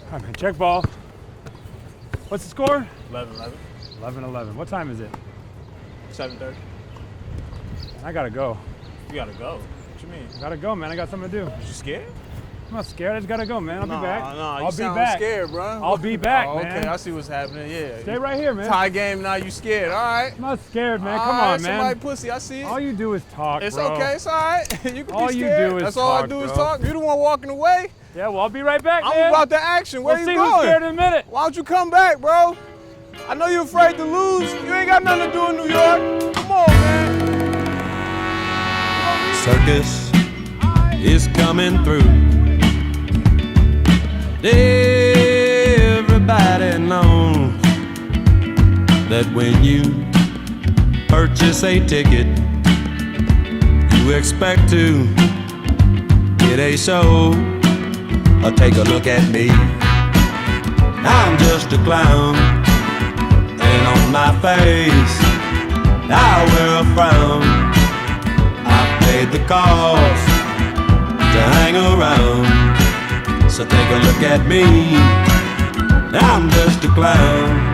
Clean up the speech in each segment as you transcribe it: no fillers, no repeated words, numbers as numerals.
All right, man, check ball. What's the score? 11-11. 11-11. What time is it? 7:30. I gotta go. You gotta go. What you mean? I gotta go, man. I got something to do. You scared? I'm not scared. I just gotta go, man. I'll be back. Nah, I'll you be sound back. scared, bro. I'll be back, okay, man. I see what's happening. Yeah. Stay right here, man. Tie game, now you scared. All right. I'm not scared, man. All Come right, on, man. Somebody pussy, I see it. All you do is talk, It's bro. okay, it's all right. You can All be you scared. do is That's all I talk, do is bro. talk. You the one walking away. Yeah, well, I'll be right back, I'm man. about the action. Where we'll you see going? who's scared in a minute. Why don't you come back, bro? I know you're afraid to lose. You ain't got nothing to do in New York. Come on, man. Circus is coming through. Everybody knows that when you purchase a ticket, you expect to get a show. Or take a look at me. I'm just a clown, and on my face I wear a frown. I paid the cost to hang around, so take a look at me. I'm just a clown.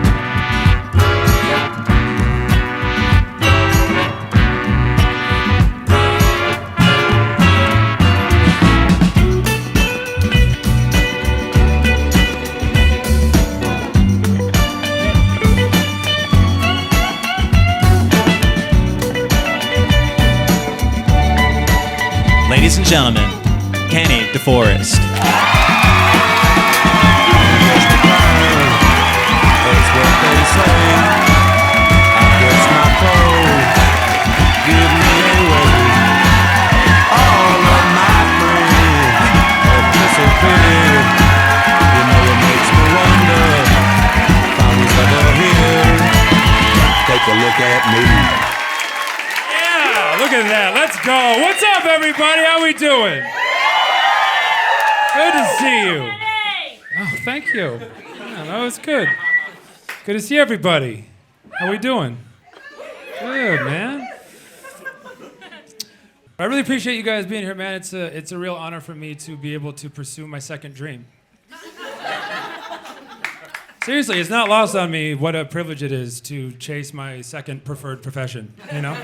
Ladies and gentlemen, Kenny DeForest. That's what they say. I guess my clothes give me away. All of my friends have disappeared. You know it makes me wonder if I was ever here. Take a look at me. Look at that. Let's go. What's up, everybody? How we doing? Good to see you. Oh, thank you. Yeah, that was good. Good to see everybody. How we doing? Good, man. I really appreciate you guys being here, man. It's a real honor for me to be able to pursue my second dream. Seriously, it's not lost on me what a privilege it is to chase my second preferred profession, you know?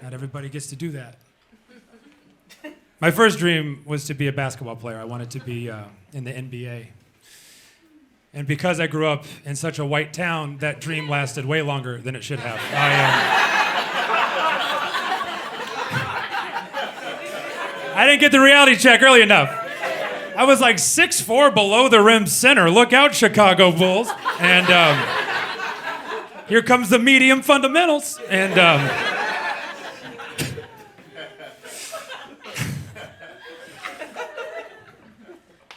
Not everybody gets to do that. My first dream was to be a basketball player. I wanted to be in the NBA. And because I grew up in such a white town, that dream lasted way longer than it should have. I didn't get the reality check early enough. I was like 6'4" below the rim center. Look out, Chicago Bulls. And here comes the medium fundamentals. And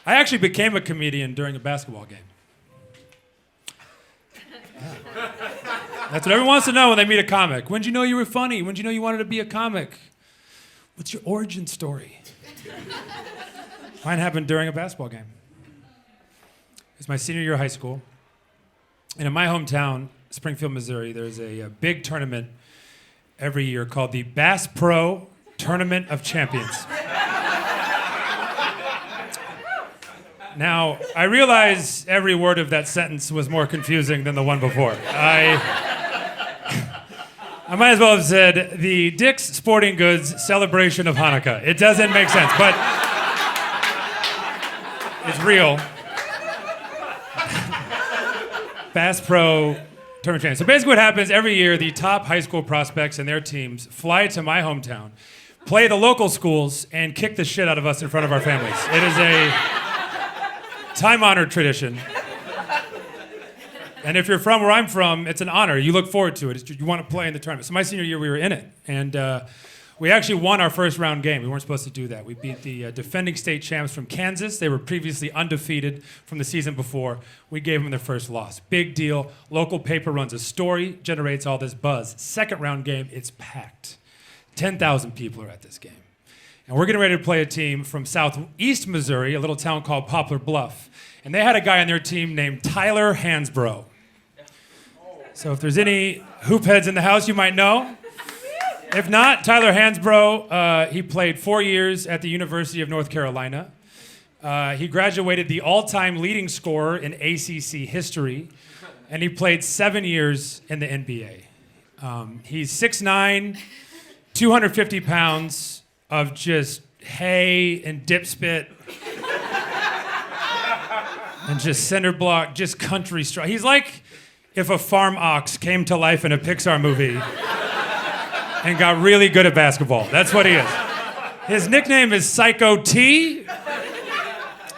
I actually became a comedian during a basketball game. Yeah. That's what everyone wants to know when they meet a comic. When'd you know you were funny? When'd you know you wanted to be a comic? What's your origin story? Mine happened during a basketball game. It was my senior year of high school. And in my hometown, Springfield, Missouri, there's a big tournament every year called the Bass Pro Tournament of Champions. Now, I realize every word of that sentence was more confusing than the one before. I might as well have said the Dick's Sporting Goods celebration of Hanukkah. It doesn't make sense, but it's real. Bass Pro Tournament Champions. So basically what happens every year, the top high school prospects and their teams fly to my hometown, play the local schools, and kick the shit out of us in front of our families. It is a time-honored tradition. And if you're from where I'm from, it's an honor. You look forward to it. You want to play in the tournament. So my senior year, we were in it. And we actually won our first round game. We weren't supposed to do that. We beat the defending state champs from Kansas. They were previously undefeated from the season before. We gave them their first loss. Big deal. Local paper runs a story, generates all this buzz. Second round game, it's packed. 10,000 people are at this game. And we're getting ready to play a team from southeast Missouri, a little town called Poplar Bluff. And they had a guy on their team named Tyler Hansbrough. So if there's any hoop heads in the house, you might know. If not, Tyler Hansbrough, he played 4 years at the University of North Carolina. He graduated the all-time leading scorer in ACC history, and he played 7 years in the NBA. He's 6'9", 250 pounds of just hay and dip spit and just center block, just country strong. He's like if a farm ox came to life in a Pixar movie and got really good at basketball. That's what he is. His nickname is Psycho T.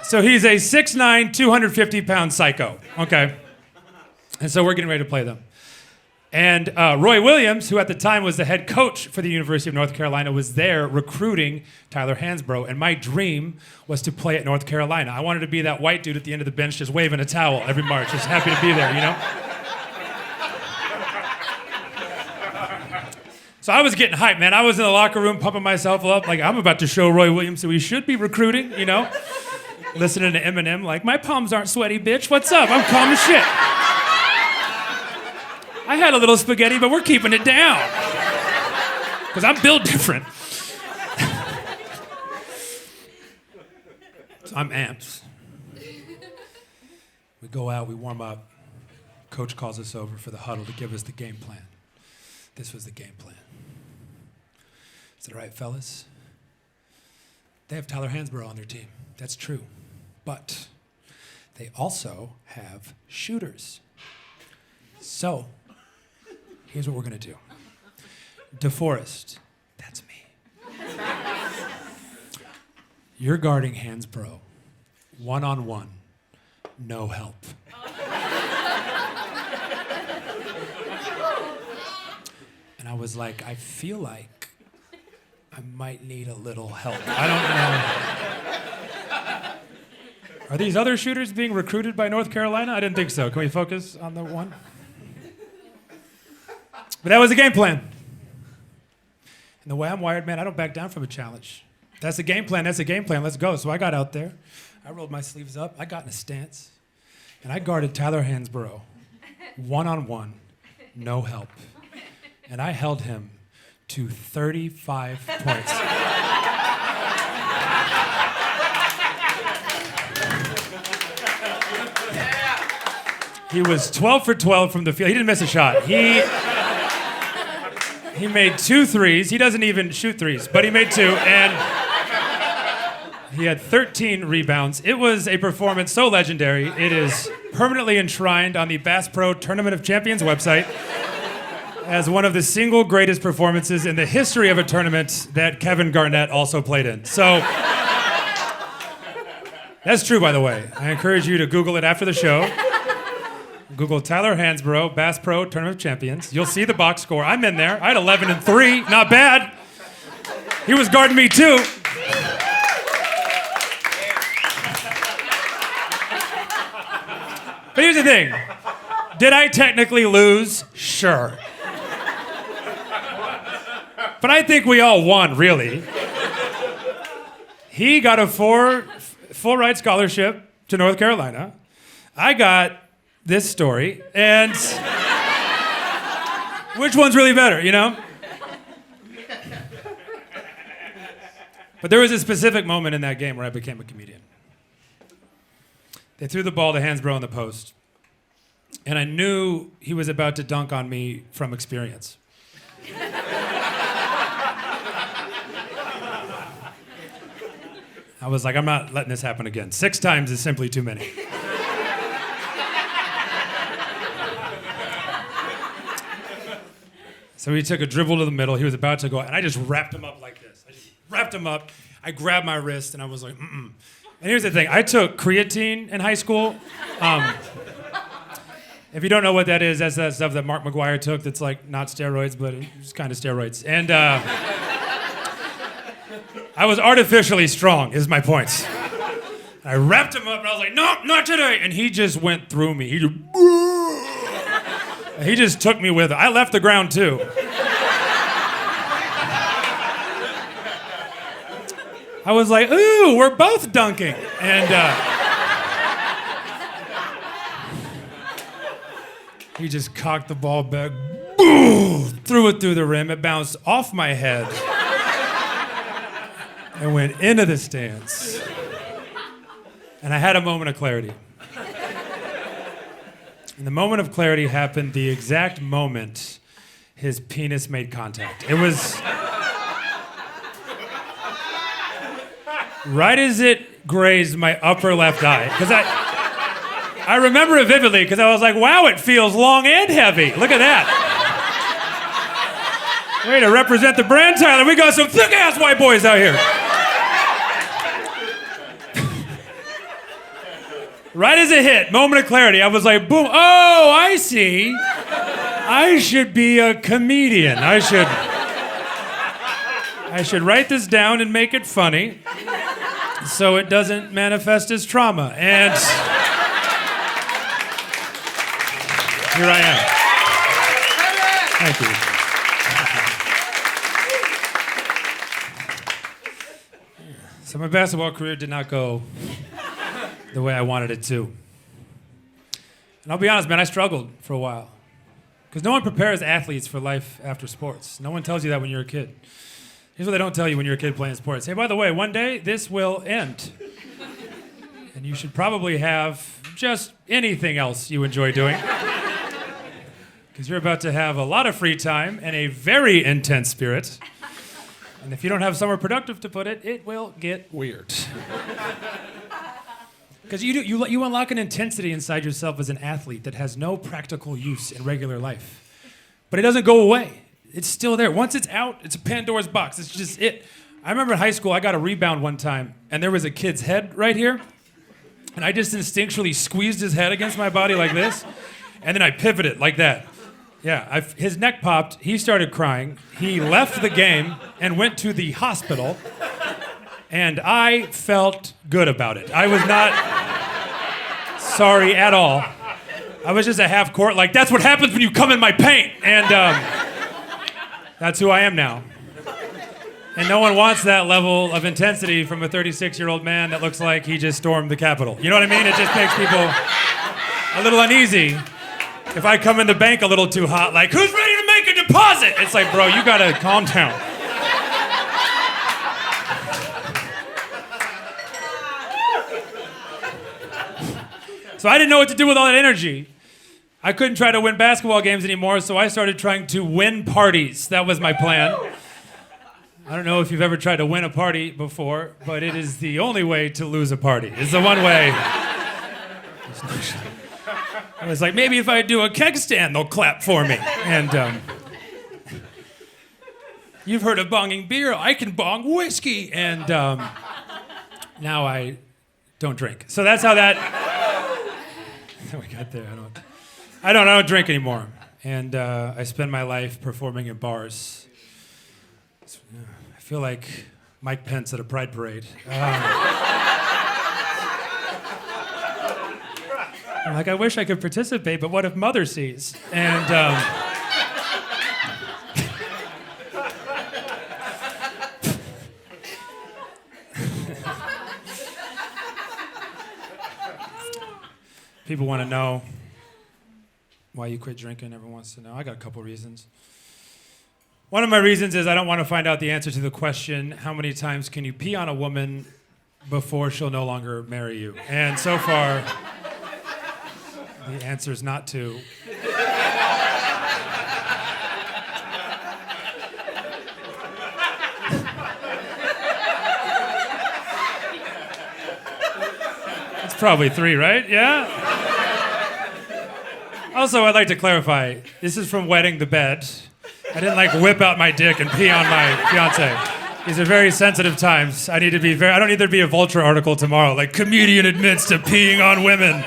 So he's a 6'9", 250-pound psycho. Okay. And so we're getting ready to play them. And Roy Williams, who at the time was the head coach for the University of North Carolina, was there recruiting Tyler Hansbrough. And my dream was to play at North Carolina. I wanted to be that white dude at the end of the bench just waving a towel every March, just happy to be there, you know? So I was getting hyped, man. I was in the locker room pumping myself up like I'm about to show Roy Williams who he should be recruiting, you know? Listening to Eminem like, my palms aren't sweaty, bitch. What's up? I'm calm as shit. I had a little spaghetti, but we're keeping it down. Because I'm built different. So I'm amped. We go out, we warm up. Coach calls us over for the huddle to give us the game plan. This was the game plan. Is that right, fellas? They have Tyler Hansbrough on their team. That's true. But they also have shooters. So, here's what we're going to do. DeForest, that's me. You're guarding Hansbrough. One-on-one. No help. And I was like, I feel like I might need a little help. I don't know. Are these other shooters being recruited by North Carolina? I didn't think so. Can we focus on the one? But that was the game plan. And the way I'm wired, man, I don't back down from a challenge. That's the game plan. That's the game plan. Let's go. So I got out there. I rolled my sleeves up. I got in a stance. And I guarded Tyler Hansbrough. One-on-one. No help. And I held him to 35 points. He was 12 for 12 from the field. He didn't miss a shot. He made 2 threes. He doesn't even shoot threes, but he made 2, and he had 13 rebounds. It was a performance so legendary, it is permanently enshrined on the Bass Pro Tournament of Champions website as one of the single greatest performances in the history of a tournament that Kevin Garnett also played in. So, that's true, by the way. I encourage you to Google it after the show. Google Tyler Hansbrough, Bass Pro Tournament of Champions. You'll see the box score. I'm in there. I had 11 and 3. Not bad. He was guarding me too. But here's the thing. Did I technically lose? Sure. But I think we all won, really. He got a full ride scholarship to North Carolina. I got this story, and which one's really better, you know? But there was a specific moment in that game where I became a comedian. They threw the ball to Hansbrough in the post, and I knew he was about to dunk on me from experience. I was like, I'm not letting this happen again. 6 times is simply too many. So he took a dribble to the middle. He was about to go, and I just wrapped him up like this. I just wrapped him up. I grabbed my wrist, and I was like, mm-mm. And here's the thing. I took creatine in high school. If you don't know what that is, that's that stuff that Mark McGuire took that's like not steroids, but it's kind of steroids. And I was artificially strong, is my point. I wrapped him up, and I was like, no, not today. And he just went through me. He just took me with him. I left the ground, too. I was like, ooh, we're both dunking. And he just cocked the ball back, boom, threw it through the rim. It bounced off my head and went into the stands. And I had a moment of clarity. And the moment of clarity happened the exact moment his penis made contact. It was right as it grazed my upper left eye. Because I remember it vividly because I was like, wow, it feels long and heavy. Look at that. Way to represent the brand, Tyler. We got some thick-ass white boys out here. Right as it hit, moment of clarity, I was like, boom, oh, I see. I should be a comedian. I should write this down and make it funny so it doesn't manifest as trauma. And here I am. Thank you. So my basketball career did not go the way I wanted it to. And I'll be honest, man, I struggled for a while. Because no one prepares athletes for life after sports. No one tells you that when you're a kid. Here's what they don't tell you when you're a kid playing sports. Hey, by the way, one day, this will end. And you should probably have just anything else you enjoy doing. Because you're about to have a lot of free time and a very intense spirit. And if you don't have somewhere productive to put it, it will get weird. Because you unlock an intensity inside yourself as an athlete that has no practical use in regular life. But it doesn't go away. It's still there. Once it's out, it's a Pandora's box. It's just it. I remember in high school, I got a rebound one time, and there was a kid's head right here. And I just instinctually squeezed his head against my body like this. And then I pivoted like that. Yeah, his neck popped. He started crying. He left the game and went to the hospital. And I felt good about it. I was not sorry at all. I was just a half court, like, that's what happens when you come in my paint. And that's who I am now. And no one wants that level of intensity from a 36-year-old man that looks like he just stormed the Capitol. You know what I mean? It just makes people a little uneasy. If I come in the bank a little too hot, like, who's ready to make a deposit? It's like, bro, you gotta calm down. So I didn't know what to do with all that energy. I couldn't try to win basketball games anymore, so I started trying to win parties. That was my plan. I don't know if you've ever tried to win a party before, but it is the only way to lose a party. It's the one way. I was like, maybe if I do a keg stand, they'll clap for me. And you've heard of bonging beer. I can bong whiskey. And now I don't drink. So that's how that... we got there. I don't drink anymore. And I spend my life performing in bars. I feel like Mike Pence at a pride parade. I'm like, I wish I could participate, but what if Mother sees? And people want to know why you quit drinking. Everyone wants to know. I got a couple reasons. One of my reasons is I don't want to find out the answer to the question, how many times can you pee on a woman before she'll no longer marry you? And so far, the answer is not to. It's probably 3, right? Yeah? Also, I'd like to clarify, this is from wetting the bed. I didn't whip out my dick and pee on my fiance. These are very sensitive times. I don't need there to be a Vulture article tomorrow, like comedian admits to peeing on women.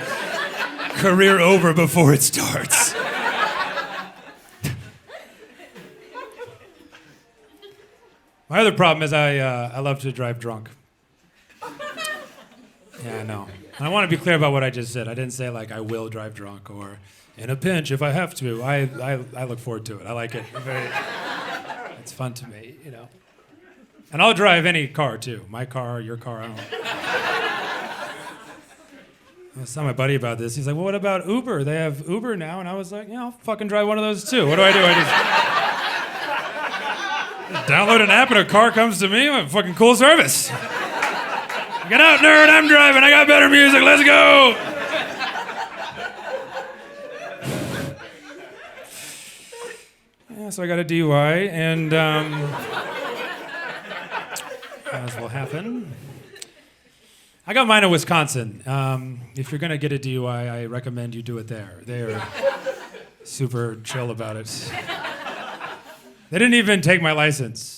Career over before it starts. My other problem is I love to drive drunk. Yeah, I know. And I want to be clear about what I just said. I didn't say I will drive drunk or in a pinch if I have to. I look forward to it. I like it. It's fun to me, you know. And I'll drive any car too. My car, your car, I don't know. I was telling my buddy about this. He's like, well, what about Uber? They have Uber now. And I was like, yeah, I'll fucking drive one of those too. What do? I just download an app and a car comes to me. I'm a fucking cool service. Get out, nerd, I'm driving, I got better music, let's go! Yeah, so I got a DUI, and as will happen. I got mine in Wisconsin. If you're gonna get a DUI, I recommend you do it there. They are super chill about it. They didn't even take my license.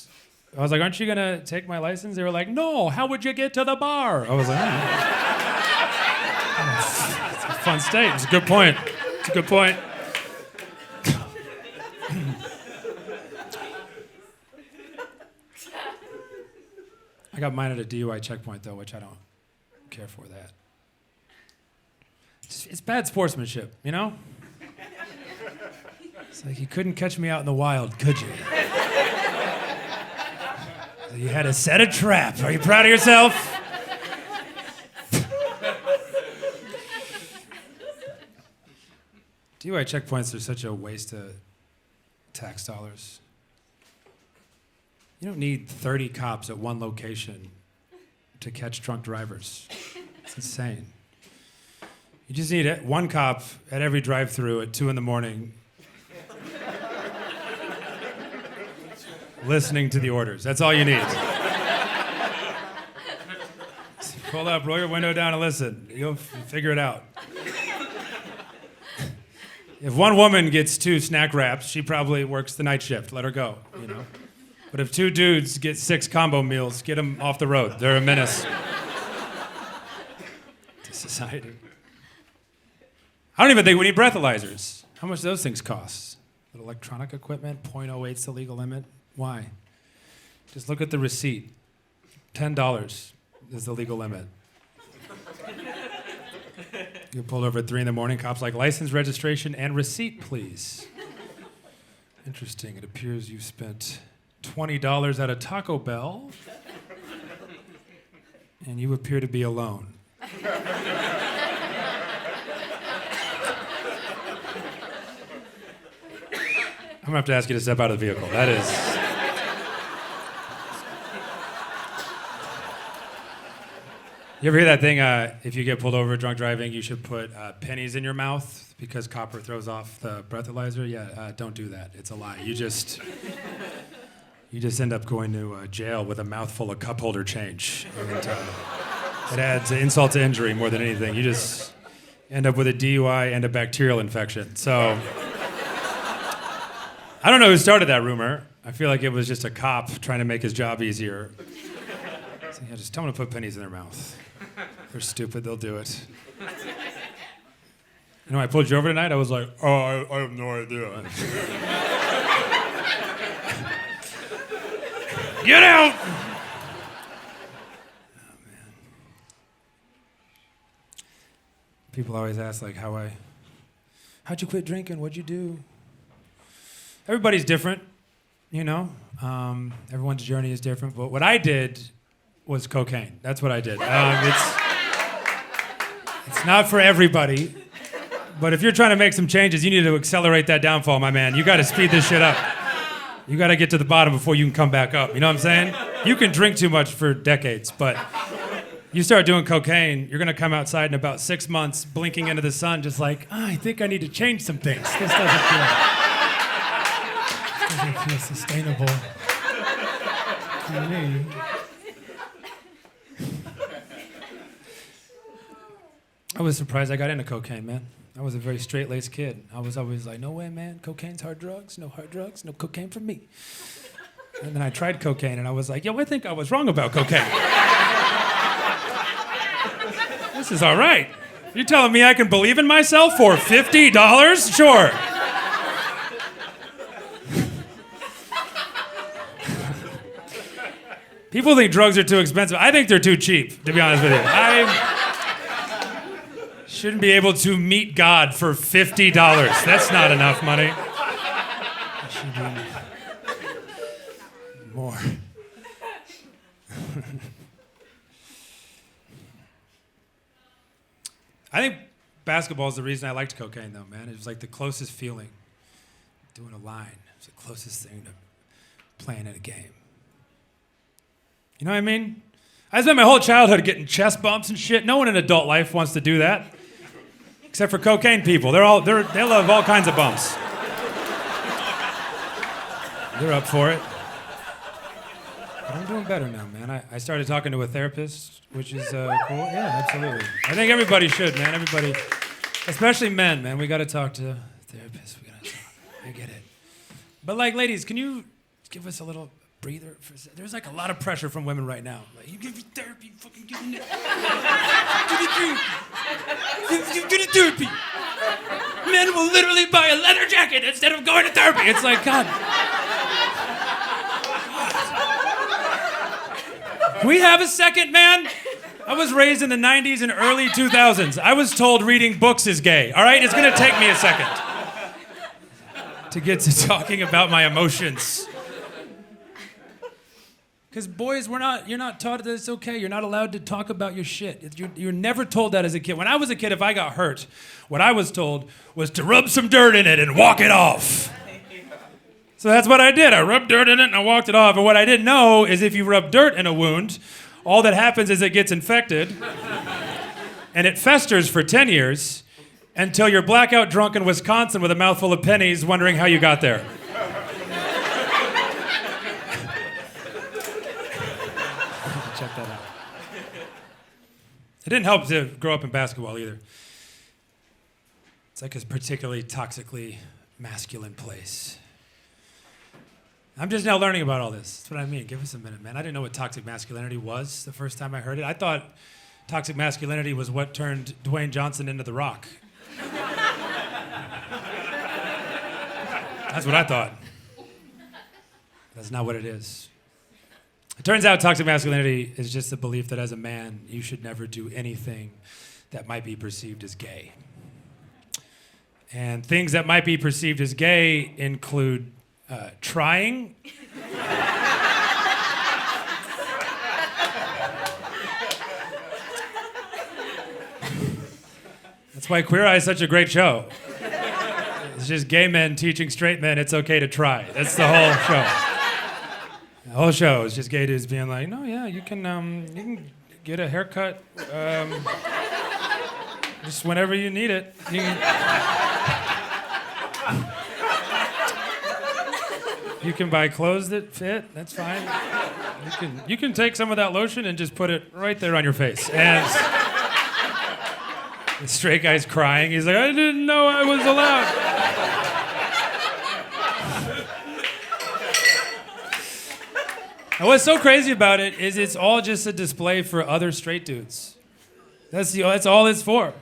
I was like, aren't you gonna take my license? They were like, no, how would you get to the bar? I was like, it's a fun state. It's a good point. It's a good point. I got mine at a DUI checkpoint, though, which I don't care for that. It's bad sportsmanship, you know? It's like you couldn't catch me out in the wild, could you? You had to set a trap. Are you proud of yourself? DUI checkpoints are such a waste of tax dollars. You don't need 30 cops at one location to catch drunk drivers. It's insane. You just need one cop at every drive-thru at 2 a.m. listening to the orders. That's all you need. Pull up, roll your window down and listen. You'll figure it out. If one woman gets 2 snack wraps, she probably works the night shift. Let her go, you know? But if 2 dudes get 6 combo meals, get them off the road. They're a menace to society. I don't even think we need breathalyzers. How much do those things cost? With electronic equipment, 0.08's the legal limit. Why? Just look at the receipt. $10 is the legal limit. You pulled over at 3 a.m, cops like, license, registration, and receipt, please. Interesting, it appears you've spent $20 at a Taco Bell, and you appear to be alone. I'm gonna have to ask you to step out of the vehicle. That is... You ever hear that thing, if you get pulled over drunk driving, you should put pennies in your mouth because copper throws off the breathalyzer? Yeah, don't do that. It's a lie. You just end up going to jail with a mouthful of cup holder change. And, it adds insult to injury more than anything. You just end up with a DUI and a bacterial infection. So, I don't know who started that rumor. I feel like it was just a cop trying to make his job easier. So, yeah, just tell them to put pennies in their mouth. They're stupid, they'll do it. You know, I pulled you over tonight, I was like, oh, I have no idea. Get out! Oh, man. People always ask, like, how'd you quit drinking? What'd you do? Everybody's different, you know? Everyone's journey is different, but what I did was cocaine. That's what I did. It's not for everybody, but if you're trying to make some changes, you need to accelerate that downfall, my man. You gotta speed this shit up. You gotta get to the bottom before you can come back up. You know what I'm saying? You can drink too much for decades, but you start doing cocaine, you're gonna come outside in about 6 months, blinking into the sun, just like, I think I need to change some things. This doesn't feel sustainable to me. I was surprised I got into cocaine, man. I was a very straight-laced kid. I was always like, no way, man, cocaine's hard drugs, no hard drugs, no cocaine for me. And then I tried cocaine, and I was like, yo, I think I was wrong about cocaine. This is all right. You're telling me I can believe in myself for $50? Sure. People think drugs are too expensive. I think they're too cheap, to be honest with you. I shouldn't be able to meet God for $50. That's not enough money. It should be more. I think basketball is the reason I liked cocaine, though, man. It was like the closest feeling. Doing a line. It was the closest thing to playing at a game. You know what I mean? I spent my whole childhood getting chest bumps and shit. No one in adult life wants to do that. Except for cocaine people. They love all kinds of bumps. They're up for it. But I'm doing better now, man. I started talking to a therapist, which is cool. Yeah, absolutely. I think everybody should, man. Everybody, especially men, man. We got to talk to therapists. We got to talk. I get it. But like, ladies, can you give us a little breather? There's like a lot of pressure from women right now. Like, you give me therapy, you fucking give me get a therapy. Men will literally buy a leather jacket instead of going to therapy. It's like, God. Can we have a second, man? I was raised in the 90s and early 2000s. I was told reading books is gay, all right? It's gonna take me a second to get to talking about my emotions. Because boys, you're not taught that it's okay. You're not allowed to talk about your shit. You're never told that as a kid. When I was a kid, if I got hurt, what I was told was to rub some dirt in it and walk it off. So that's what I did. I rubbed dirt in it and I walked it off. And what I didn't know is if you rub dirt in a wound, all that happens is it gets infected and it festers for 10 years until you're blackout drunk in Wisconsin with a mouthful of pennies wondering how you got there. Check that out. It didn't help to grow up in basketball either. It's like a particularly toxically masculine place. I'm just now learning about all this. That's what I mean. Give us a minute, man. I didn't know what toxic masculinity was the first time I heard it. I thought toxic masculinity was what turned Dwayne Johnson into The Rock. That's what I thought. That's not what it is. It turns out toxic masculinity is just the belief that as a man, you should never do anything that might be perceived as gay. And things that might be perceived as gay include trying. That's why Queer Eye is such a great show. It's just gay men teaching straight men it's okay to try. That's the whole show. The whole show is just gay dudes being like, no, yeah, you can get a haircut just whenever you need it. You can buy clothes that fit. That's fine. You can take some of that lotion and just put it right there on your face. And the straight guy's crying. He's like, I didn't know I was allowed. And what's so crazy about it is it's all just a display for other straight dudes. That's all it's for.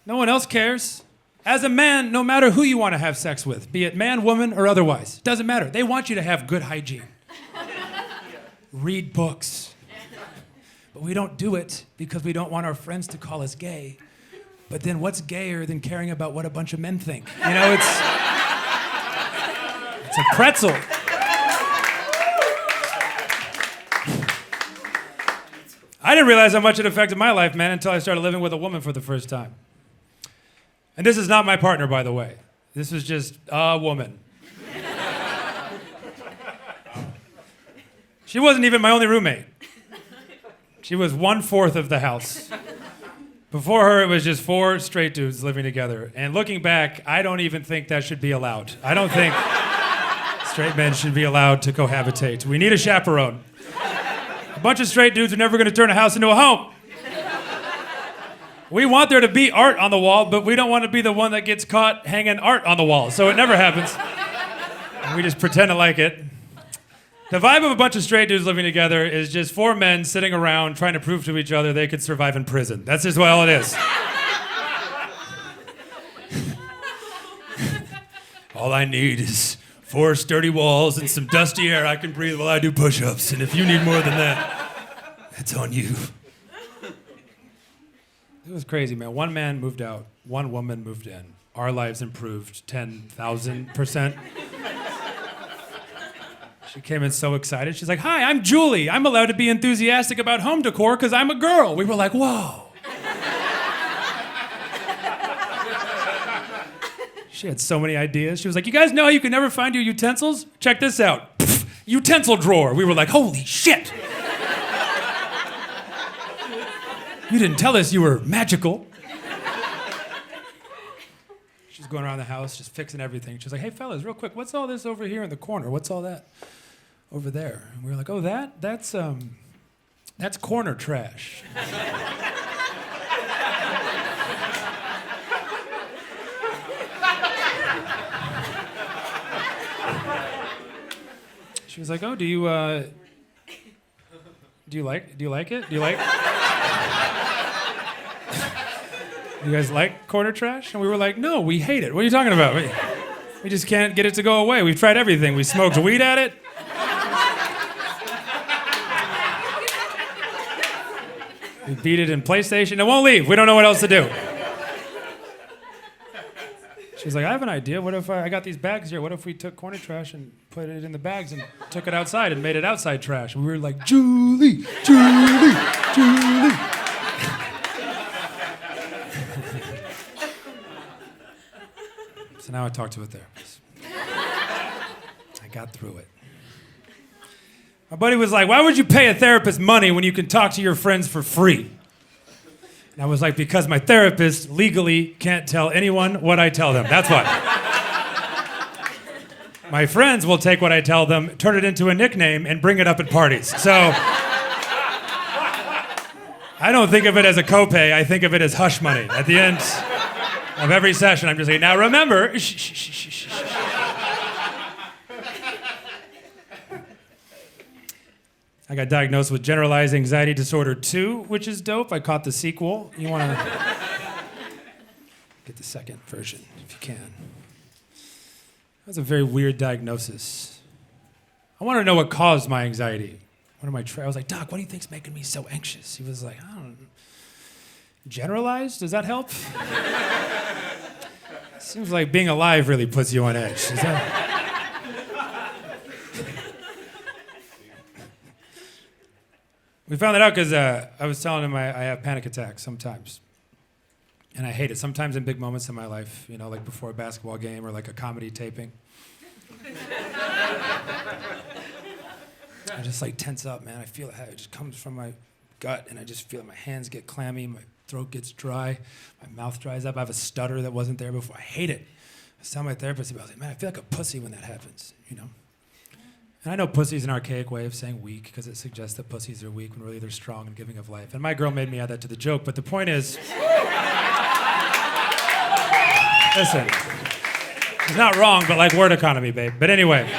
No one else cares. As a man, no matter who you want to have sex with, be it man, woman, or otherwise, doesn't matter. They want you to have good hygiene. Read books. But we don't do it because we don't want our friends to call us gay. But then what's gayer than caring about what a bunch of men think? You know, it's a pretzel. I didn't realize how much it affected my life, man, until I started living with a woman for the first time. And this is not my partner, by the way. This was just a woman. She wasn't even my only roommate. She was 1/4 of the house. Before her, it was just 4 straight dudes living together. And looking back, I don't even think that should be allowed. I don't think straight men should be allowed to cohabitate. We need a chaperone. A bunch of straight dudes are never going to turn a house into a home. We want there to be art on the wall, but we don't want to be the one that gets caught hanging art on the wall, so it never happens. And we just pretend to like it. The vibe of a bunch of straight dudes living together is just 4 men sitting around trying to prove to each other they could survive in prison. That's just all it is. All I need is 4 sturdy walls and some dusty air I can breathe while I do push-ups, and if you need more than that, it's on you. It was crazy, man. 1 man moved out, 1 woman moved in. Our lives improved 10,000%. She came in so excited. She's like, hi, I'm Julie. I'm allowed to be enthusiastic about home decor because I'm a girl. We were like, whoa. She had so many ideas. She was like, you guys know how you can never find your utensils? Check this out. Pfft, utensil drawer. We were like, holy shit. You didn't tell us you were magical. She's going around the house, just fixing everything. She's like, hey, fellas, real quick, what's all this over here in the corner? What's all that over there? And we were like, oh, that's corner trash. She was like, oh, do you like it? Do you guys like corner trash? And we were like, no, we hate it. What are you talking about? We just can't get it to go away. We've tried everything. We smoked weed at it. We beat it in PlayStation. It won't leave. We don't know what else to do. She's like, I have an idea. What if I got these bags here? What if we took corner trash and put it in the bags and took it outside and made it outside trash? And we were like, Julie. So now I talk to a therapist. I got through it. My buddy was like, why would you pay a therapist money when you can talk to your friends for free? And I was like, because my therapist legally can't tell anyone what I tell them. That's why. My friends will take what I tell them, turn it into a nickname, and bring it up at parties. So I don't think of it as a copay. I think of it as hush money. At the end of every session, I'm just like, now remember, I got diagnosed with generalized anxiety disorder 2, which is dope. I caught the sequel. You want to get the second version if you can. That was a very weird diagnosis. I want to know what caused my anxiety. I was like, Doc, what do you think's making me so anxious? He was like, I don't know. Generalized? Does that help? Seems like being alive really puts you on edge. Is that... We found that out because I was telling him I have panic attacks sometimes. And I hate it. Sometimes in big moments in my life, you know, like before a basketball game or like a comedy taping. I just like tense up, man. I feel it. It just comes from my gut, and I just feel it. My hands get clammy, my throat gets dry, my mouth dries up. I have a stutter that wasn't there before. I hate it. I was telling my therapist about it. I was like, man, I feel like a pussy when that happens, you know? And I know pussy's an archaic way of saying weak because it suggests that pussies are weak when really they're strong and giving of life. And my girl made me add that to the joke, but the point is... Listen, it's not wrong, but like word economy, babe. But anyway...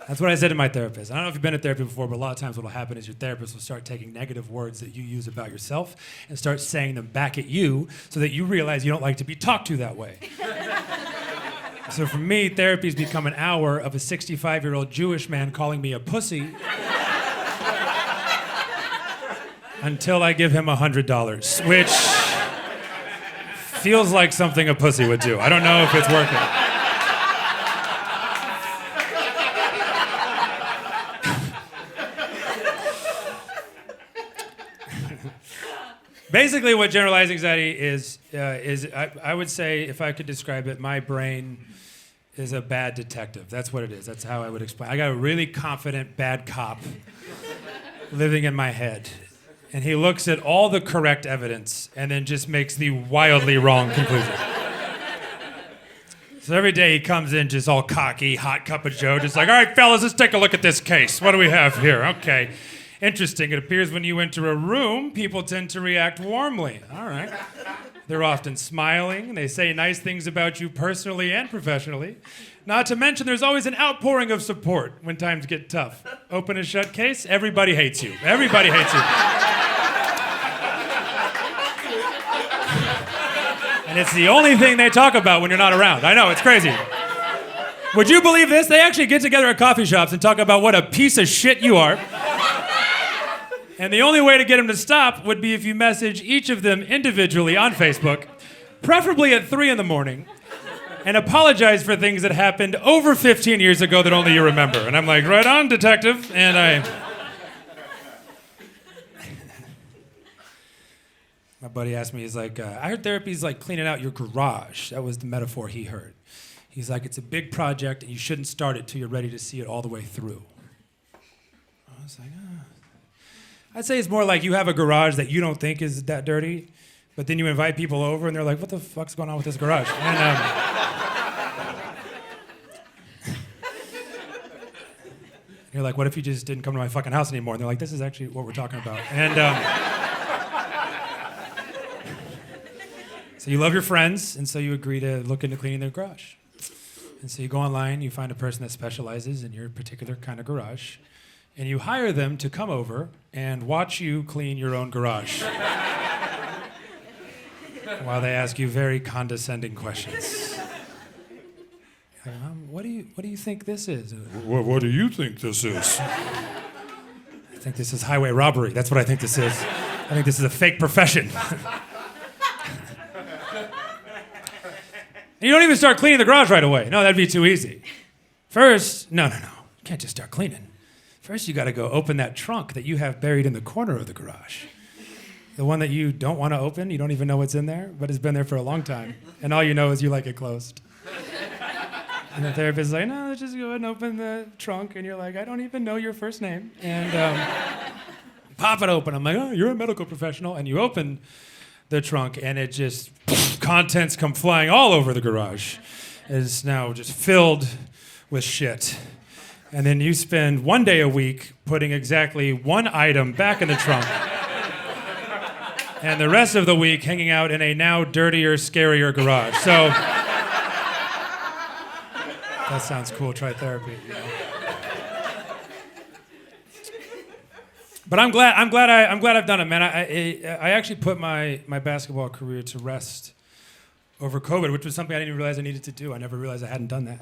That's what I said to my therapist. I don't know if you've been to therapy before, but a lot of times what will happen is your therapist will start taking negative words that you use about yourself and start saying them back at you so that you realize you don't like to be talked to that way. So for me, therapy's become an hour of a 65-year-old Jewish man calling me a pussy until I give him $100, which feels like something a pussy would do. I don't know if it's working. Basically, what generalized anxiety is I would say, if I could describe it, my brain is a bad detective. That's what it is. That's how I would explain. I got a really confident bad cop living in my head. And he looks at all the correct evidence and then just makes the wildly wrong conclusion. So every day he comes in just all cocky, hot cup of joe, just like, all right, fellas, let's take a look at this case. What do we have here? Okay. Interesting. It appears when you enter a room, people tend to react warmly. All right. They're often smiling. They say nice things about you personally and professionally. Not to mention, there's always an outpouring of support when times get tough. Open and shut case, everybody hates you. Everybody hates you. And it's the only thing they talk about when you're not around. I know, it's crazy. Would you believe this? They actually get together at coffee shops and talk about what a piece of shit you are. And the only way to get them to stop would be if you message each of them individually on Facebook, preferably at 3 a.m, and apologize for things that happened over 15 years ago that only you remember. And I'm like, right on, detective. And my buddy asked me, he's like, I heard therapy's like cleaning out your garage. That was the metaphor he heard. He's like, it's a big project, and you shouldn't start it till you're ready to see it all the way through. I was like, I'd say it's more like you have a garage that you don't think is that dirty, but then you invite people over and they're like, what the fuck's going on with this garage? And you're like, what if you just didn't come to my fucking house anymore? And they're like, this is actually what we're talking about. And so you love your friends, and so you agree to look into cleaning their garage. And so you go online, you find a person that specializes in your particular kind of garage, and you hire them to come over and watch you clean your own garage while they ask you very condescending questions. What do you think this is? What do you think this is? I think this is highway robbery. That's what I think this is. I think this is a fake profession. And you don't even start cleaning the garage right away. No, that'd be too easy. First, no. You can't just start cleaning. First, you got to go open that trunk that you have buried in the corner of the garage. The one that you don't want to open, you don't even know what's in there, but it's been there for a long time. And all you know is you like it closed. And the therapist's like, no, let's just go ahead and open the trunk. And you're like, I don't even know your first name. And pop it open. I'm like, oh, you're a medical professional. And you open the trunk, and it just, contents come flying all over the garage. It's now just filled with shit. And then you spend one day a week putting exactly one item back in the trunk. And the rest of the week hanging out in a now dirtier, scarier garage. So that sounds cool. Try therapy. You know? But I'm glad I've done it, man. I actually put my basketball career to rest over COVID, which was something I didn't even realize I needed to do. I never realized I hadn't done that.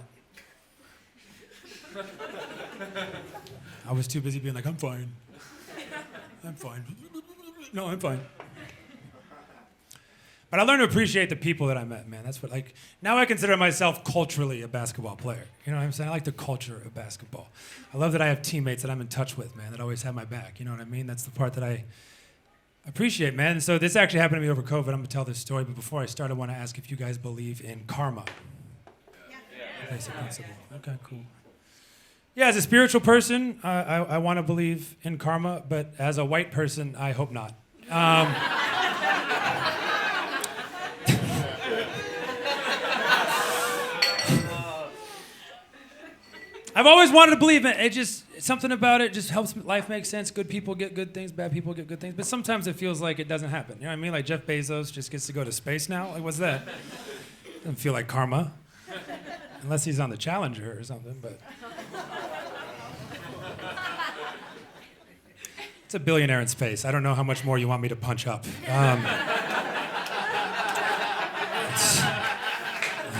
I was too busy being like, I'm fine. No, I'm fine. But I learned to appreciate the people that I met, man. That's what, like, now I consider myself culturally a basketball player. You know what I'm saying? I like the culture of basketball. I love that I have teammates that I'm in touch with, man, that always have my back. You know what I mean? That's the part that I appreciate, man. And so this actually happened to me over COVID. I'm going to tell this story, but before I start, I want to ask if you guys believe in karma. Yeah. Basic principle. Okay, cool. Yeah, as a spiritual person, I want to believe in karma, but as a white person, I hope not. I've always wanted to believe in it. It just, something about it just helps life make sense. Good people get good things, bad people get good things. But sometimes it feels like it doesn't happen. You know what I mean? Like Jeff Bezos just gets to go to space now. Like, what's that? Doesn't feel like karma. Unless he's on the Challenger or something, but. It's a billionaire in space. I don't know how much more you want me to punch up. It's the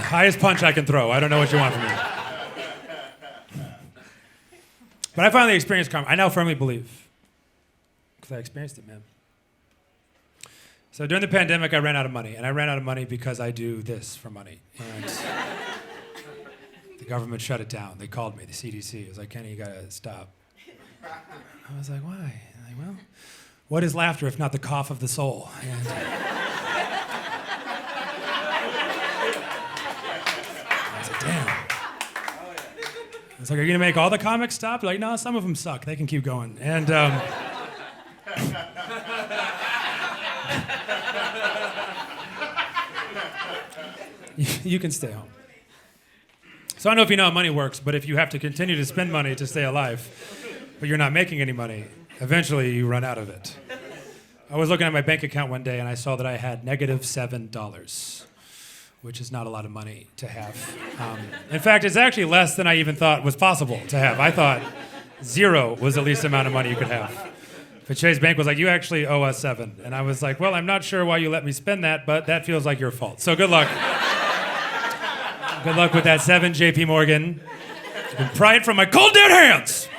highest punch I can throw. I don't know what you want from me. But I finally experienced karma. I now firmly believe, because I experienced it, man. So during the pandemic, I ran out of money. And I ran out of money because I do this for money. And the government shut it down. They called me, the CDC. It was like, Kenny, you got to stop. I was like, why? I'm like, well, what is laughter if not the cough of the soul? And I was like, damn. I was like, are you going to make all the comics stop? They're like, no, some of them suck. They can keep going. And you can stay home. So I don't know if you know how money works, but if you have to continue to spend money to stay alive, but you're not making any money, eventually you run out of it. I was looking at my bank account one day and I saw that I had -$7, which is not a lot of money to have. In fact, it's actually less than I even thought was possible to have. I thought 0 was the least amount of money you could have. But Chase Bank was like, you actually owe us 7. And I was like, well, I'm not sure why you let me spend that, but that feels like your fault. So good luck. Good luck with that 7, JP Morgan. You can pry it from my cold dead hands.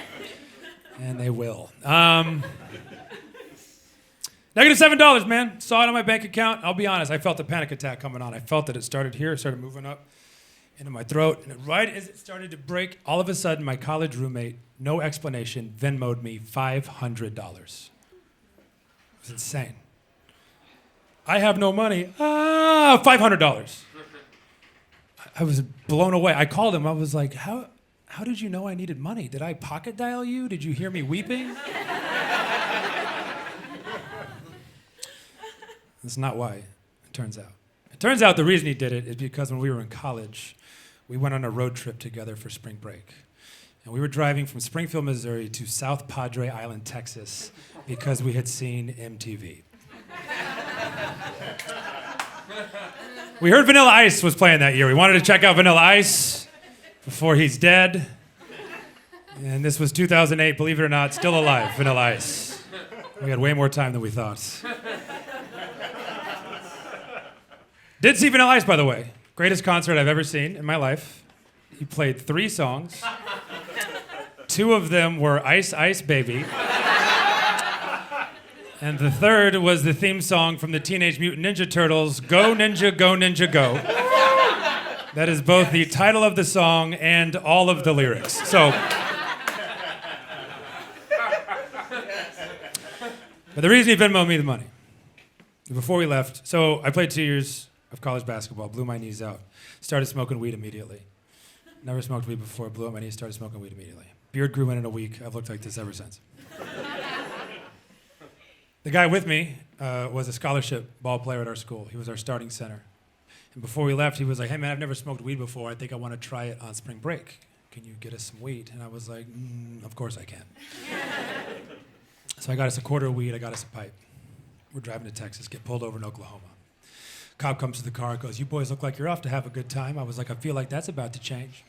And they will. -$7, man. Saw it on my bank account. I'll be honest, I felt a panic attack coming on. I felt that it started here, it started moving up into my throat. And right as it started to break, all of a sudden, my college roommate, no explanation, Venmo'd me $500. It was insane. I have no money. $500. I was blown away. I called him. I was like, how did you know I needed money? Did I pocket dial you? Did you hear me weeping? That's not why, it turns out. It turns out the reason he did it is because when we were in college, we went on a road trip together for spring break. And we were driving from Springfield, Missouri to South Padre Island, Texas, because we had seen MTV. We heard Vanilla Ice was playing that year. We wanted to check out Vanilla Ice before he's dead. And this was 2008, believe it or not, still alive, Vanilla Ice. We had way more time than we thought. Did see Vanilla Ice, by the way. Greatest concert I've ever seen in my life. He played 3 songs. 2 of them were Ice Ice Baby. And the third was the theme song from the Teenage Mutant Ninja Turtles, Go Ninja, Go Ninja, Go. That is both the title of the song and all of the lyrics. So, but the reason he Venmoed me the money, before we left, so I played 2 years of college basketball, blew my knees out, started smoking weed immediately. Never smoked weed before, blew out my knees, started smoking weed immediately. Beard grew in a week. I've looked like this ever since. The guy with me was a scholarship ball player at our school. He was our starting center. And before we left, he was like, hey man, I've never smoked weed before. I think I want to try it on spring break. Can you get us some weed? And I was like, of course I can. So I got us a quarter of weed, I got us a pipe. We're driving to Texas, get pulled over in Oklahoma. Cop comes to the car, goes, you boys look like you're off to have a good time. I was like, I feel like that's about to change.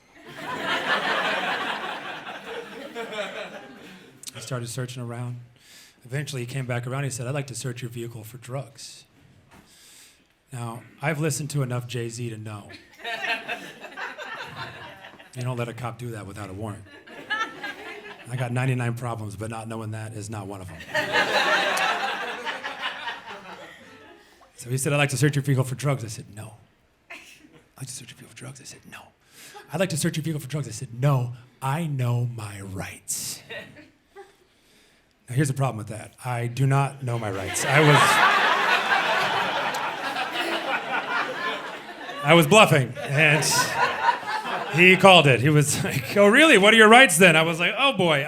I started searching around. Eventually he came back around, he said, I'd like to search your vehicle for drugs. Now, I've listened to enough Jay-Z to know. You don't let a cop do that without a warrant. I got 99 problems, but not knowing that is not one of them. So he said, I'd like to search your vehicle for drugs. I said, no. I'd like to search your vehicle for drugs. I said, no. I'd like to search your vehicle for drugs. I said, no, I know my rights. Now, here's the problem with that. I do not know my rights. I was bluffing, and he called it. He was like, oh, really? What are your rights then? I was like, oh, boy.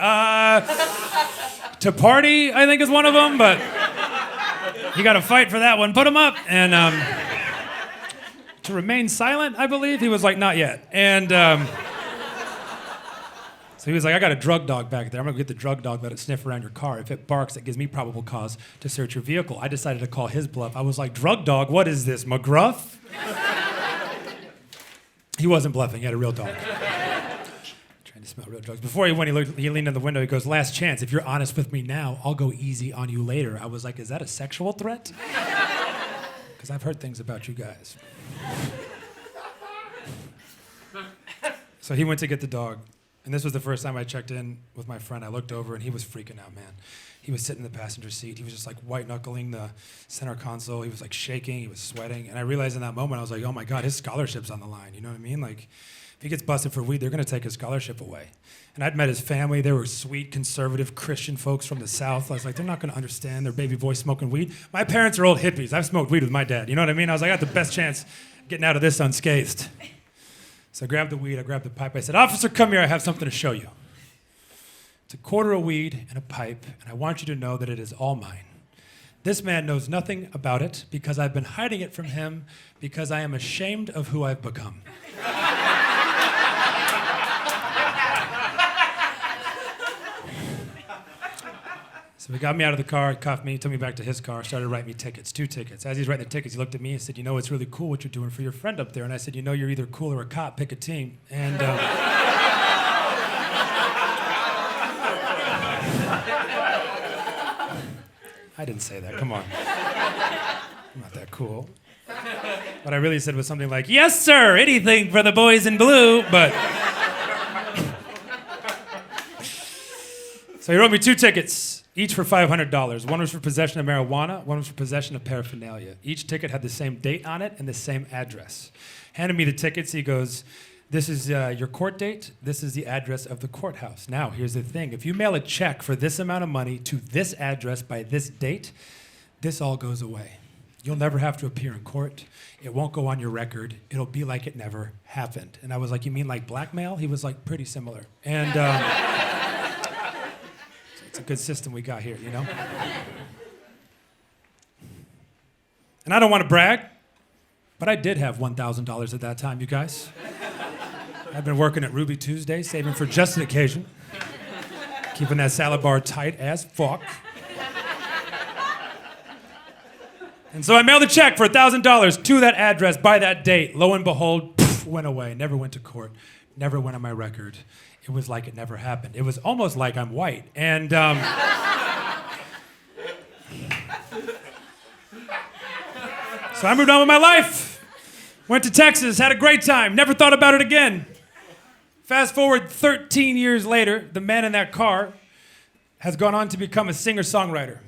To party, I think is one of them, but you got to fight for that one. Put him up. And to remain silent, I believe. He was like, not yet. And so he was like, I got a drug dog back there. I'm going to get the drug dog, let it sniff around your car. If it barks, that gives me probable cause to search your vehicle. I decided to call his bluff. I was like, drug dog, what is this, McGruff? He wasn't bluffing. He had a real dog. Trying to smell real drugs. Before he went, he leaned in the window. He goes, last chance. If you're honest with me now, I'll go easy on you later. I was like, is that a sexual threat? Because I've heard things about you guys. So he went to get the dog. And this was the first time I checked in with my friend. I looked over, and he was freaking out, man. He was sitting in the passenger seat. He was just like white-knuckling the center console. He was like shaking. He was sweating. And I realized in that moment, I was like, oh my God, his scholarship's on the line. You know what I mean? Like, if he gets busted for weed, they're going to take his scholarship away. And I'd met his family. They were sweet, conservative Christian folks from the South. I was like, they're not going to understand their baby boy smoking weed. My parents are old hippies. I've smoked weed with my dad. You know what I mean? I was like, I got the best chance getting out of this unscathed. So I grabbed the weed, I grabbed the pipe. I said, officer, come here, I have something to show you. It's a quarter of weed and a pipe, and I want you to know that it is all mine. This man knows nothing about it because I've been hiding it from him because I am ashamed of who I've become. So he got me out of the car, cuffed me, took me back to his car, started writing me tickets, 2 tickets. As he's writing the tickets, he looked at me and said, you know, it's really cool what you're doing for your friend up there. And I said, you know, you're either cool or a cop, pick a team. And I didn't say that, come on. I'm not that cool. What I really said was something like, yes, sir, anything for the boys in blue, but... So he wrote me 2 tickets. Each for $500. One was for possession of marijuana, one was for possession of paraphernalia. Each ticket had the same date on it and the same address. Handed me the tickets, he goes, this is your court date, this is the address of the courthouse. Now, here's the thing. If you mail a check for this amount of money to this address by this date, this all goes away. You'll never have to appear in court. It won't go on your record. It'll be like it never happened. And I was like, you mean like blackmail? He was like, pretty similar. And... It's a good system we got here, you know? And I don't want to brag, but I did have $1,000 at that time, you guys. I've been working at Ruby Tuesday, saving for just an occasion. Keeping that salad bar tight as fuck. And so I mailed a check for $1,000 to that address by that date. Lo and behold, went away. Never went to court. Never went on my record. It was like it never happened. It was almost like I'm white. And so I moved on with my life. Went to Texas, had a great time. Never thought about it again. Fast forward 13 years later, the man in that car has gone on to become a singer-songwriter.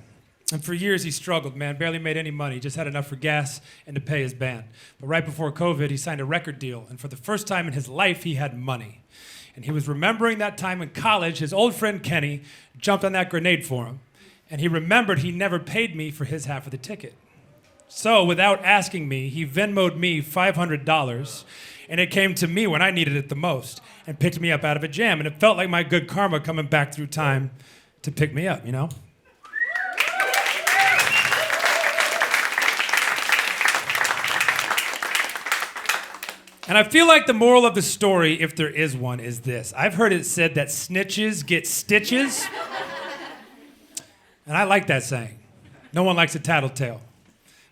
And for years he struggled, man, barely made any money, just had enough for gas and to pay his band. But right before COVID, he signed a record deal, and for the first time in his life, he had money. And he was remembering that time in college, his old friend Kenny jumped on that grenade for him, and he remembered he never paid me for his half of the ticket. So without asking me, he Venmo'd me $500, and it came to me when I needed it the most, and picked me up out of a jam, and it felt like my good karma coming back through time to pick me up, you know? And I feel like the moral of the story, if there is one, is this. I've heard it said that snitches get stitches. And I like that saying. No one likes a tattletale.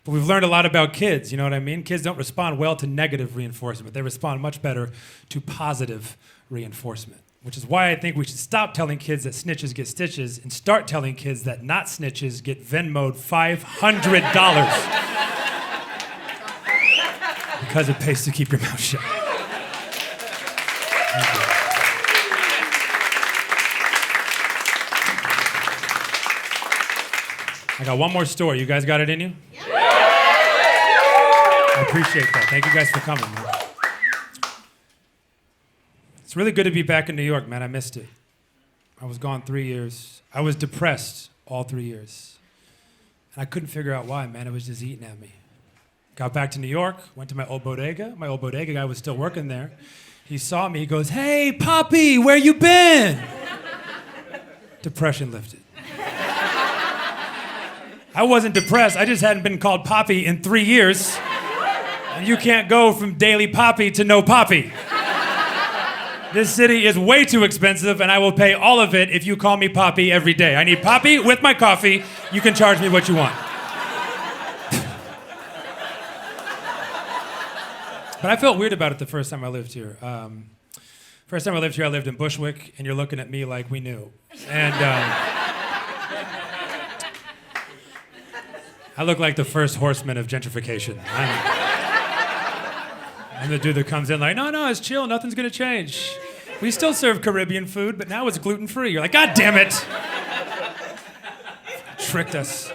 But we've learned a lot about kids, you know what I mean? Kids don't respond well to negative reinforcement. They respond much better to positive reinforcement. Which is why I think we should stop telling kids that snitches get stitches and start telling kids that not snitches get Venmo'd $500. Because it pays to keep your mouth shut. I got one more story. You guys got it in you? Yeah. I appreciate that. Thank you guys for coming, man. It's really good to be back in New York, man. I missed it. I was gone 3 years. I was depressed all 3 years. And I couldn't figure out why, man. It was just eating at me. Got back to New York, went to my old bodega. My old bodega guy was still working there. He saw me, he goes, "Hey, Poppy, where you been?" Depression lifted. I wasn't depressed, I just hadn't been called Poppy in 3 years. And you can't go from daily Poppy to no Poppy. This city is way too expensive, and I will pay all of it if you call me Poppy every day. I need Poppy with my coffee. You can charge me what you want. But I felt weird about it the first time I lived here. First time I lived here, I lived in Bushwick, and you're looking at me like we knew. And I look like the first horseman of gentrification. I'm the dude that comes in like, no, it's chill, nothing's gonna change. We still serve Caribbean food, but now it's gluten-free. You're like, God damn it! Tricked us.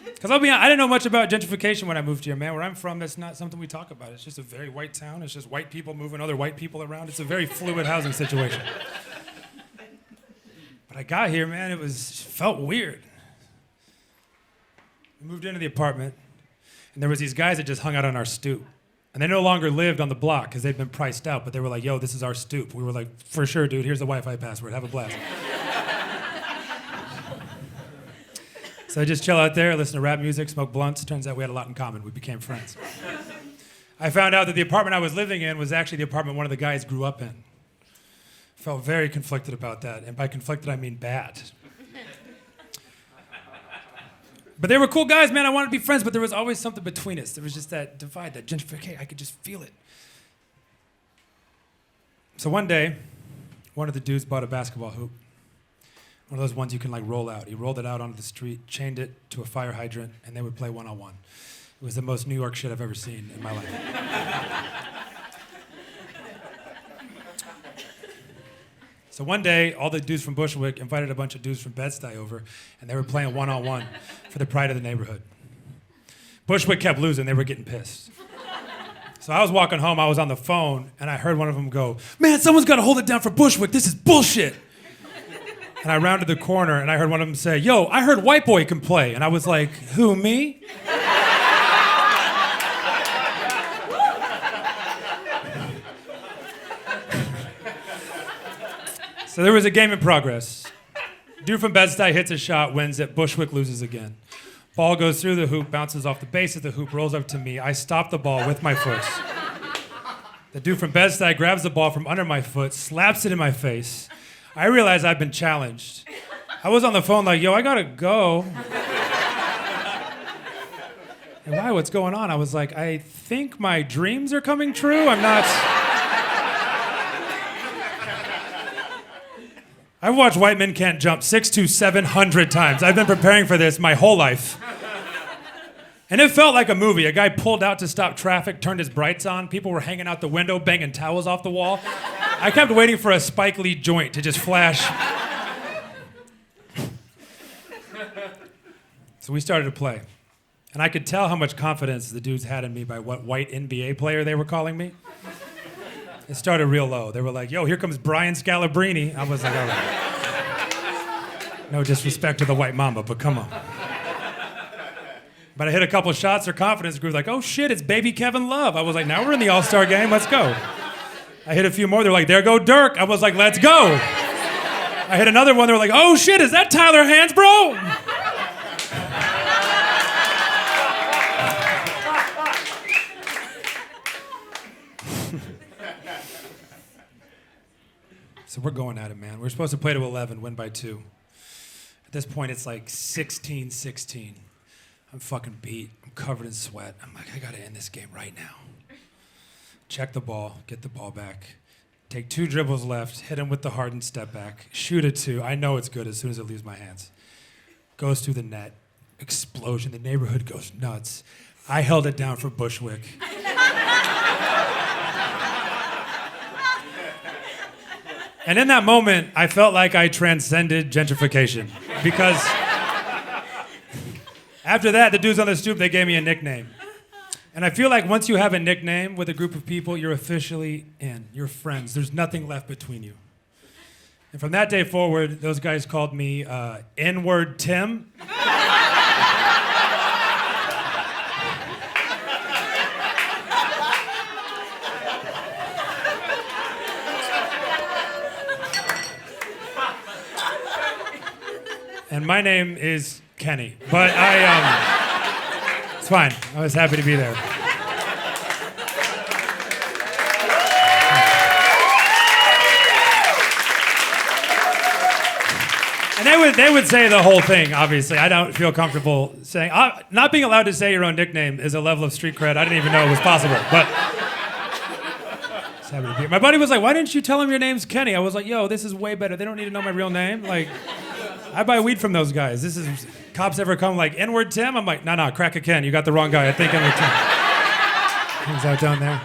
Because I'll be honest, I didn't know much about gentrification when I moved here, man. Where I'm from, that's not something we talk about. It's just a very white town. It's just white people moving other white people around. It's a very fluid housing situation. But I got here, man, it felt weird. We moved into the apartment, and there was these guys that just hung out on our stoop. And they no longer lived on the block because they'd been priced out, but they were like, yo, this is our stoop. We were like, for sure, dude, here's the Wi-Fi password. Have a blast. So I just chill out there, listen to rap music, smoke blunts. Turns out we had a lot in common. We became friends. I found out that the apartment I was living in was actually the apartment one of the guys grew up in. Felt very conflicted about that. And by conflicted, I mean bad. But they were cool guys, man. I wanted to be friends, but there was always something between us. There was just that divide, that gentrification. I could just feel it. So one day, one of the dudes bought a basketball hoop. One of those ones you can like roll out. He rolled it out onto the street, chained it to a fire hydrant, and they would play one-on-one. It was the most New York shit I've ever seen in my life. So one day, all the dudes from Bushwick invited a bunch of dudes from Bed-Stuy over, and they were playing one-on-one for the pride of the neighborhood. Bushwick kept losing. They were getting pissed. So I was walking home. I was on the phone, and I heard one of them go, "Man, someone's got to hold it down for Bushwick. This is bullshit." And I rounded the corner, and I heard one of them say, "Yo, I heard White Boy can play." And I was like, "Who, me?" So there was a game in progress. Dude from Bed-Stuy hits a shot, wins it. Bushwick loses again. Ball goes through the hoop, bounces off the base of the hoop, rolls up to me. I stop the ball with my foot. The dude from bedside grabs the ball from under my foot, slaps it in my face. I realize I've been challenged. I was on the phone like, yo, I gotta go. And why, what's going on? I was like, I think my dreams are coming true. I'm not... I've watched White Men Can't Jump 600 to 700 times. I've been preparing for this my whole life. And it felt like a movie. A guy pulled out to stop traffic, turned his brights on. People were hanging out the window, banging towels off the wall. I kept waiting for a Spike Lee joint to just flash. So we started to play. And I could tell how much confidence the dudes had in me by what white NBA player they were calling me. It started real low. They were like, yo, here comes Brian Scalabrine. I was like, all right. No disrespect to the white mamba, but come on. But I hit a couple shots, their confidence grew. Like, oh shit, it's baby Kevin Love. I was like, now we're in the All-Star game, let's go. I hit a few more, they're like, there go Dirk. I was like, let's go. I hit another one, they were like, oh shit, is that Tyler Hansbrough? So we're going at it, man. We're supposed to play to 11, win by 2. At this point, it's like 16-16. I'm fucking beat. I'm covered in sweat. I'm like, I gotta end this game right now. Check the ball, get the ball back. Take 2 dribbles left, hit him with the hardened step back. Shoot it 2. I know it's good as soon as it leaves my hands. Goes through the net. Explosion. The neighborhood goes nuts. I held it down for Bushwick. And in that moment, I felt like I transcended gentrification. Because after that, the dudes on the stoop, they gave me a nickname. And I feel like once you have a nickname with a group of people, you're officially in. You're friends. There's nothing left between you. And from that day forward, those guys called me N-word Tim. And my name is Kenny, but it's fine. I was happy to be there. And they would say the whole thing, obviously. I don't feel comfortable saying, not being allowed to say your own nickname is a level of street cred I didn't even know it was possible, but it's happy to be here. My buddy was like, why didn't you tell him your name's Kenny? I was like, yo, this is way better. They don't need to know my real name. Like, I buy weed from those guys. This is, cops ever come like, N-word Tim? I'm like, nah, crack a Ken. You got the wrong guy. I think N-word Tim. Hangs out down there.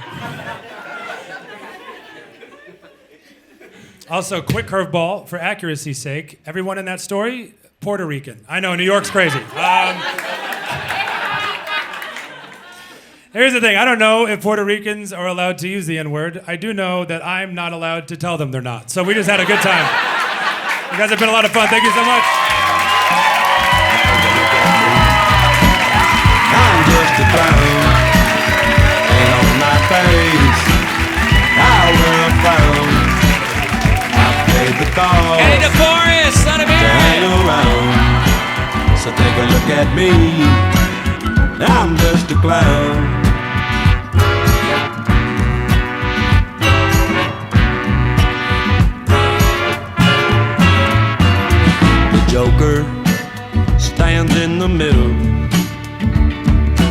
Also, quick curveball for accuracy's sake. Everyone in that story, Puerto Rican. I know, New York's crazy. Here's the thing. I don't know if Puerto Ricans are allowed to use the N-word. I do know that I'm not allowed to tell them they're not. So we just had a good time. You guys have been a lot of fun. Thank you so much. I'm just a clown, and on my face, I will frown. I paid the cost Kenny DeForest, to hang around. So take a look at me. I'm just a clown. Joker stands in the middle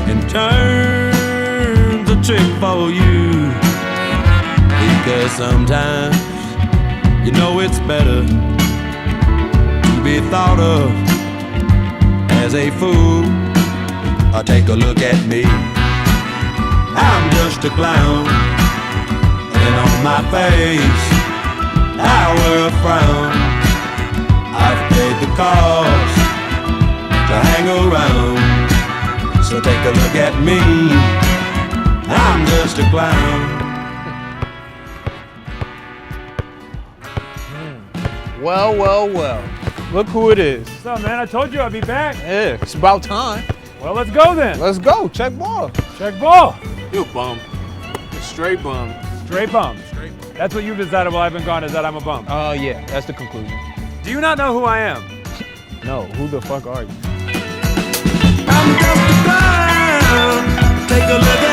and turns a trick for you. Because sometimes you know it's better to be thought of as a fool. Or take a look at me. I'm just a clown, and on my face I wear a frown. I've paid the cost to hang around. So take a look at me. I'm just a clown. Well. Look who it is. What's up, man? I told you I'd be back. Yeah, it's about time. Well, let's go then. Let's go. Check ball. Check ball. You bum. Straight bum. Straight bum. That's what you've decided while I've been gone, is that I'm a bum. Yeah, that's the conclusion. Do you not know who I am? No, who the fuck are you? I'm just a clown. Take a look at